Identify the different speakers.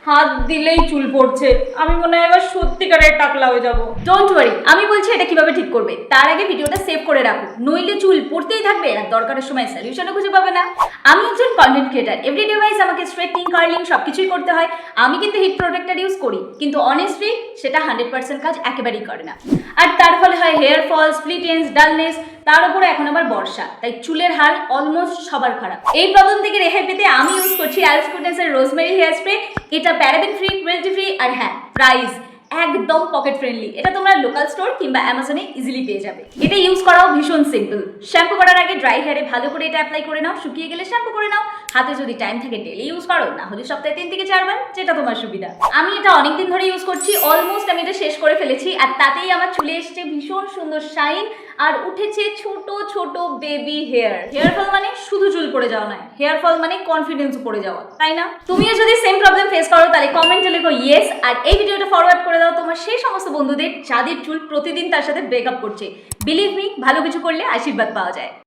Speaker 1: হাত দিলেই চুল পড়ছে। আমি মনে হয় এবার সত্যিকারের টাকলা হয়ে যাবো। ডোন্ট ওয়ারি, আমি বলছি এটা কিভাবে ঠিক করবে। তার আগে ভিডিওটা সেভ করে রাখো, নইলে চুল পড়তেই থাকবে আর দরকারের সময় সলিউশনও খুঁজে পাবে না। আমি একজন কন্টেন্ট ক্রিয়েটার, এভরিডে ওয়াইজ আমাকে স্ট্রেটনিং, কার্লিং সবকিছুই করতে হয়। আমি কিন্তু হিট প্রোটেক্টর ইউজ করি, কিন্তু অনেস্টলি সেটা 100% কাজ একেবারেই করে না। আর তার ফলে হয় hair fall, split ends, dullness. তার উপরে এখন আবার বর্ষা, তাই চুলের হাল অলমোস্ট সবার খারাপ। এই প্রবলেম থেকে রেহাই পেতে আমি ইউজ করছি অ্যালস গুডনেসের রোজমেরি হেয়ার স্প্রে। এটা প্যারাবেন ফ্রি, ক্রুয়েলটি ফ্রি, আর হ্যাঁ, প্রাইস একদম পকেট ফ্রেন্ডলি। এটা তোমরা লোকাল স্টোর কিংবা অ্যামাজনে ইজিলি পেয়ে যাবে। এটা ইউজ করাও ভীষণ সিম্পল। শ্যাম্পু করার আগে ড্রাই হেয়ারে ভালো করে এটা অ্যাপ্লাই করে নাও, শুকিয়ে গেলে শ্যাম্পু করে নাও। হাতে যদি টাইম থাকে ডেলি ইউজ করো, না হলে সপ্তাহে 3 থেকে 4 বার, যেটা তোমার সুবিধা। আমি এটা অনেকদিন ধরে ইউজ করছি, অলমোস্ট আমি এটা শেষ করে ফেলেছি। আর তাতেই আমার চুলে এসছে ভীষণ সুন্দর শাইন, আর উঠেছে ছোট ছোট বেবি হেয়ার। হেয়ার ফল মানে শুধু চুল পড়ে যাওয়া নয়, হেয়ার ফল মানে কনফিডেন্স পড়ে যাওয়া, তাই না? তুমিও যদি সেম প্রবলেম ফেস করো তাহলে কমেন্টে লেখো ইয়েস, আর এই ভিডিওটা ফরওয়ার্ড করে দাও তোমার সেই সমস্ত বন্ধুদের যাদের চুল প্রতিদিন তার সাথে ব্রেকআপ করছে। বিলিভ মি, ভালো কিছু করলে আশীর্বাদ পাওয়া যায়।